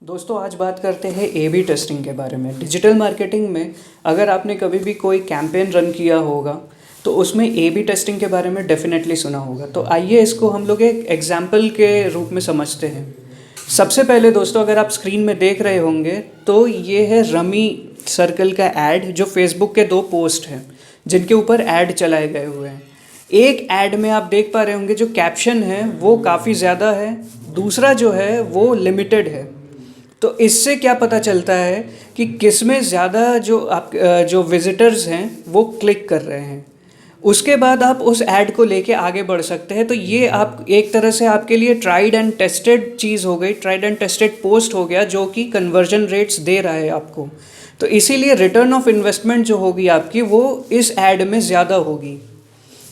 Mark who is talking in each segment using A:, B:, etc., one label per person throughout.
A: दोस्तों आज बात करते हैं ए बी टेस्टिंग के बारे में। डिजिटल मार्केटिंग में अगर आपने कभी भी कोई कैंपेन रन किया होगा तो उसमें ए बी टेस्टिंग के बारे में डेफिनेटली सुना होगा। तो आइए इसको हम लोग एक एग्जाम्पल के रूप में समझते हैं। सबसे पहले दोस्तों अगर आप स्क्रीन में देख रहे होंगे तो ये है रमी सर्कल का ऐड, जो फेसबुक के 2 पोस्ट हैं जिनके ऊपर ऐड चलाए गए हुए हैं। एक ऐड में आप देख पा रहे होंगे जो कैप्शन है वो काफ़ी ज़्यादा है, दूसरा जो है वो लिमिटेड है। तो इससे क्या पता चलता है कि किस में ज़्यादा जो विजिटर्स हैं वो क्लिक कर रहे हैं। उसके बाद आप उस ऐड को लेके आगे बढ़ सकते हैं। तो ये आप एक तरह से आपके लिए ट्राइड एंड टेस्टेड चीज़ हो गई, ट्राइड एंड टेस्टेड पोस्ट हो गया जो कि कन्वर्जन रेट्स दे रहा है आपको। तो इसीलिए रिटर्न ऑफ इन्वेस्टमेंट जो होगी आपकी वो इस ऐड में ज़्यादा होगी।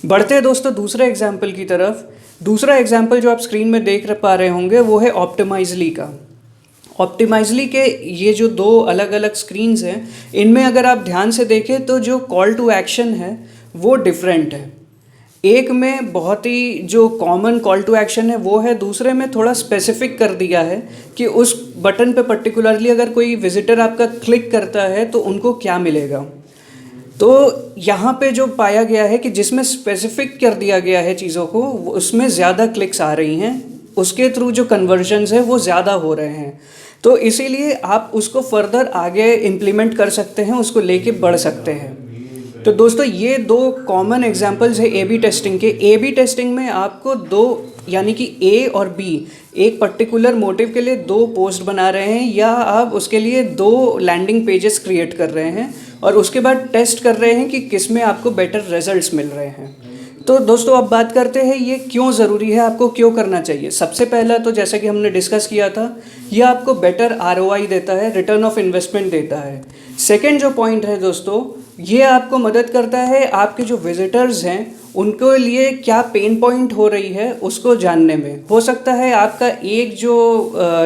A: बढ़ते हैं दोस्तों दूसरे एग्जाम्पल की तरफ। दूसरा एग्जाम्पल जो आप स्क्रीन में देख पा रहे होंगे वो है ऑप्टिमाइजली का। ऑप्टिमाइजली के ये जो 2 अलग अलग स्क्रीन्स हैं, इनमें अगर आप ध्यान से देखें तो जो कॉल टू एक्शन है वो डिफरेंट है। एक में बहुत ही जो कॉमन कॉल टू एक्शन है वो है, दूसरे में थोड़ा स्पेसिफिक कर दिया है कि उस बटन पे पर्टिकुलरली अगर कोई विजिटर आपका क्लिक करता है तो उनको क्या मिलेगा। तो यहाँ पे जो पाया गया है कि जिसमें स्पेसिफिक कर दिया गया है चीज़ों को, उसमें ज़्यादा क्लिक्स आ रही हैं, उसके थ्रू जो कन्वर्जन्स है वो ज़्यादा हो रहे हैं। तो इसीलिए आप उसको फर्दर आगे इम्प्लीमेंट कर सकते हैं, उसको लेके बढ़ सकते हैं। तो दोस्तों ये 2 कॉमन एग्जांपल्स है ए बी टेस्टिंग के। ए बी टेस्टिंग में आपको 2 यानी कि ए और बी एक पर्टिकुलर मोटिव के लिए 2 पोस्ट बना रहे हैं या आप उसके लिए 2 लैंडिंग पेजेस क्रिएट कर रहे हैं और उसके बाद टेस्ट कर रहे हैं कि किस में आपको बेटर रिजल्ट्स मिल रहे हैं। तो दोस्तों अब बात करते हैं ये क्यों ज़रूरी है, आपको क्यों करना चाहिए। सबसे पहला तो जैसा कि हमने डिस्कस किया था, ये आपको बेटर ROI देता है, रिटर्न ऑफ इन्वेस्टमेंट देता है। सेकंड जो पॉइंट है दोस्तों, ये आपको मदद करता है आपके जो विजिटर्स हैं उनके लिए क्या पेन पॉइंट हो रही है उसको जानने में। हो सकता है आपका एक जो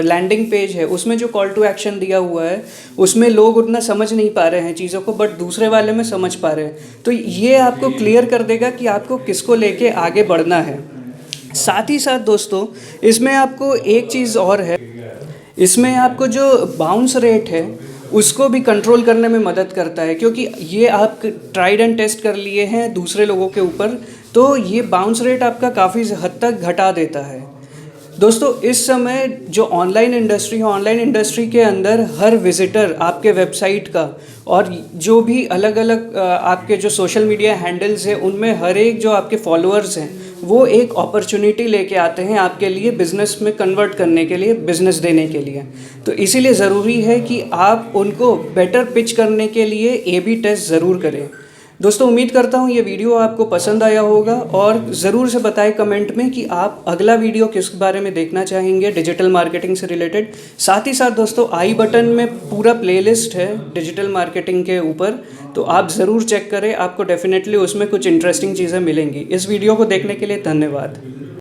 A: लैंडिंग पेज है उसमें जो कॉल टू एक्शन दिया हुआ है उसमें लोग उतना समझ नहीं पा रहे हैं चीज़ों को, बट दूसरे वाले में समझ पा रहे हैं। तो ये आपको क्लियर कर देगा कि आपको किसको लेके आगे बढ़ना है। साथ ही साथ दोस्तों इसमें आपको एक चीज़ और है, इसमें आपको जो बाउंस रेट है उसको भी कंट्रोल करने में मदद करता है, क्योंकि ये आप ट्राइड एंड टेस्ट कर लिए हैं दूसरे लोगों के ऊपर, तो ये बाउंस रेट आपका काफ़ी हद तक घटा देता है। दोस्तों इस समय जो ऑनलाइन इंडस्ट्री है, ऑनलाइन इंडस्ट्री के अंदर हर विजिटर आपके वेबसाइट का और जो भी अलग अलग आपके जो सोशल मीडिया हैंडल्स हैं उनमें हर एक जो आपके फॉलोअर्स हैं वो एक अपॉर्चुनिटी लेके आते हैं आपके लिए बिज़नेस में कन्वर्ट करने के लिए, बिज़नेस देने के लिए। तो इसीलिए ज़रूरी है कि आप उनको बेटर पिच करने के लिए ए बी टेस्ट ज़रूर करें। दोस्तों उम्मीद करता हूँ ये वीडियो आपको पसंद आया होगा और ज़रूर से बताएं कमेंट में कि आप अगला वीडियो किस बारे में देखना चाहेंगे डिजिटल मार्केटिंग से रिलेटेड। साथ ही साथ दोस्तों आई बटन में पूरा प्लेलिस्ट है डिजिटल मार्केटिंग के ऊपर, तो आप ज़रूर चेक करें, आपको डेफिनेटली उसमें कुछ इंटरेस्टिंग चीज़ें मिलेंगी। इस वीडियो को देखने के लिए धन्यवाद।